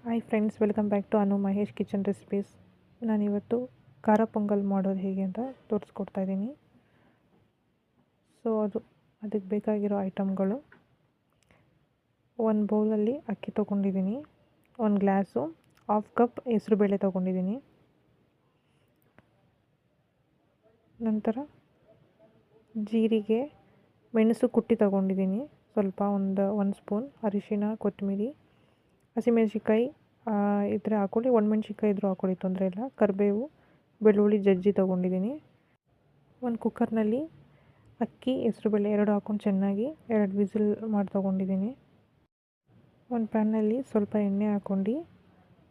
Hi friends, welcome back to Anu Mahesh kitchen recipes. ನಾನಿವತ್ತು ಖಾರ ಪೊಂಗಲ್ ಮಾಡೋದು ಹೇಗೆ ಅಂತ ತೋರಿಸ್ಕೊಡ್ತಾ ಇದ್ದೀನಿ. ಸೊ ಅದಕ್ಕೆ ಬೇಕಾಗಿರೋ ಐಟಮ್ಗಳು: ಒಂದು ಬೌಲಲ್ಲಿ ಅಕ್ಕಿ ತೊಗೊಂಡಿದ್ದೀನಿ, ಒಂದು ಗ್ಲಾಸು, ಹಾಫ್ ಕಪ್ ಹೆಸರುಬೇಳೆ ತೊಗೊಂಡಿದ್ದೀನಿ. ನಂತರ ಜೀರಿಗೆ, ಮೆಣಸು ಕುಟ್ಟಿ ತೊಗೊಂಡಿದ್ದೀನಿ, ಸ್ವಲ್ಪ ಒಂದು ಸ್ಪೂನ್, ಅರಿಶಿಣ, ಕೊತ್ತಂಬರಿ, ಹಸಿಮೆಣಸಿನ್ಕಾಯಿ ಇದ್ದರೆ ಹಾಕ್ಕೊಳ್ಳಿ, ಒಣಮೆಣ್ಸಿನ್ಕಾಯಿ ಇದ್ದರೂ ಹಾಕ್ಕೊಳ್ಳಿ, ತೊಂದರೆ ಇಲ್ಲ. ಕರಿಬೇವು, ಬೆಳ್ಳುಳ್ಳಿ ಜಜ್ಜಿ ತೊಗೊಂಡಿದ್ದೀನಿ. ಒಂದು ಕುಕ್ಕರ್ನಲ್ಲಿ ಅಕ್ಕಿ, ಹೆಸರುಬೇಳೆ ಎರಡು ಹಾಕ್ಕೊಂಡು ಚೆನ್ನಾಗಿ 2 ವಿಸಿಲ್ ಮಾಡಿ ತೊಗೊಂಡಿದ್ದೀನಿ. ಒಂದು ಪ್ಯಾನ್ನಲ್ಲಿ ಸ್ವಲ್ಪ ಎಣ್ಣೆ ಹಾಕ್ಕೊಂಡು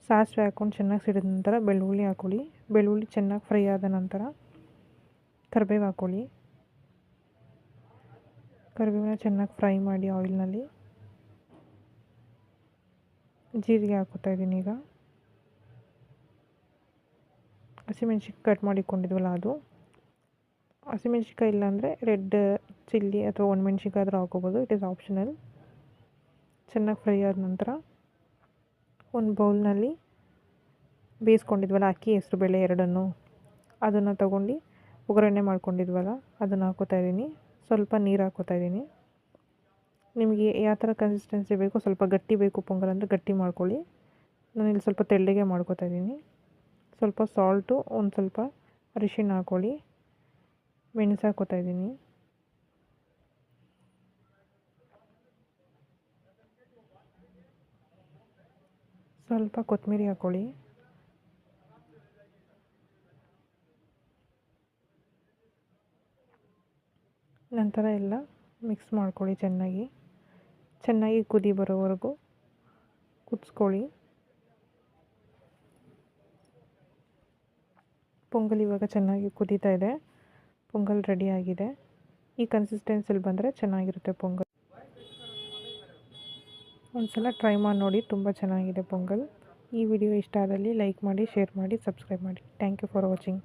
ಸಾಸಿವೆ ಹಾಕ್ಕೊಂಡು ಚೆನ್ನಾಗಿ ಸಿಡಿದ ನಂತರ ಬೆಳ್ಳುಳ್ಳಿ ಹಾಕ್ಕೊಳ್ಳಿ. ಬೆಳ್ಳುಳ್ಳಿ ಚೆನ್ನಾಗಿ ಫ್ರೈ ಆದ ನಂತರ ಕರಿಬೇವು ಹಾಕ್ಕೊಳ್ಳಿ. ಕರಿಬೇವನ್ನ ಚೆನ್ನಾಗಿ ಫ್ರೈ ಮಾಡಿ ಆಯಿಲ್ನಲ್ಲಿ. ಜೀರಿಗೆ ಹಾಕ್ಕೊತಾ ಇದ್ದೀನಿ. ಈಗ ಹಸಿಮೆಣ್ಸಿನ್ಕಾಯಿ ಕಟ್ ಮಾಡಿಕೊಂಡಿದ್ವಲ್ಲ ಅದು. ಹಸಿಮೆಣ್ಸಿನ್ಕಾಯಿ ಇಲ್ಲಾಂದರೆ ರೆಡ್ ಚಿಲ್ಲಿ ಅಥವಾ ಒಣಮೆಣ್ಸಿನ್ಕಾಯಿ ಆದರೂ ಹಾಕೋಬೋದು, ಇಟ್ ಈಸ್ ಆಪ್ಷನಲ್. ಚೆನ್ನಾಗಿ ಫ್ರೈ ಆದ ನಂತರ ಒಂದು ಬೌಲ್ನಲ್ಲಿ ಬೇಯಿಸ್ಕೊಂಡಿದ್ವಲ್ಲ ಅಕ್ಕಿ, ಹೆಸರುಬೇಳೆ ಎರಡನ್ನು, ಅದನ್ನು ತೊಗೊಂಡು ಒಗ್ಗರಣೆ ಮಾಡ್ಕೊಂಡಿದ್ವಲ್ಲ ಅದನ್ನು ಹಾಕ್ಕೋತಾ ಇದ್ದೀನಿ. ಸ್ವಲ್ಪ ನೀರು ಹಾಕ್ಕೋತಾ ಇದ್ದೀನಿ. ನಿಮಗೆ ಯಾವ ಥರ ಕನ್ಸಿಸ್ಟೆನ್ಸಿ ಬೇಕು, ಸ್ವಲ್ಪ ಗಟ್ಟಿ ಬೇಕು ಪೊಂಗಲ್ ಅಂದರೆ ಗಟ್ಟಿ ಮಾಡ್ಕೊಳ್ಳಿ. ನಾನಿಲ್ಲಿ ಸ್ವಲ್ಪ ತೆಳ್ಳಗೆ ಮಾಡ್ಕೋತಾ ಇದ್ದೀನಿ. ಸ್ವಲ್ಪ ಸಾಲ್ಟು, ಒಂದು ಸ್ವಲ್ಪ ಅರಿಶಿಣ ಹಾಕ್ಕೊಳ್ಳಿ. ಮೆಣಸು ಹಾಕ್ಕೋತಾ ಇದ್ದೀನಿ. ಸ್ವಲ್ಪ ಕೊತ್ತಂಬರಿ ಹಾಕ್ಕೊಳ್ಳಿ. ನಂತರ ಎಲ್ಲ ಮಿಕ್ಸ್ ಮಾಡ್ಕೊಳ್ಳಿ. ಚೆನ್ನಾಗಿ ಕುದಿ ಬರೋವರೆಗೂ ಕುದಿಸ್ಕೊಳ್ಳಿ. ಪೊಂಗಲ್ ಇವಾಗ ಚೆನ್ನಾಗಿ ಕುದೀತಾ ಇದೆ. ಪೊಂಗಲ್ ರೆಡಿಯಾಗಿದೆ. ಈ ಕನ್ಸಿಸ್ಟೆನ್ಸಿಲಿ ಬಂದರೆ ಚೆನ್ನಾಗಿರುತ್ತೆ ಪೊಂಗಲ್. ಒಂದು ಸಲ ಟ್ರೈ ಮಾಡಿ ನೋಡಿ, ತುಂಬ ಚೆನ್ನಾಗಿದೆ ಪೊಂಗಲ್. ಈ ವಿಡಿಯೋ ಇಷ್ಟ ಆದಲ್ಲಿ ಲೈಕ್ ಮಾಡಿ, ಶೇರ್ ಮಾಡಿ, ಸಬ್ಸ್ಕ್ರೈಬ್ ಮಾಡಿ. Thank you for watching.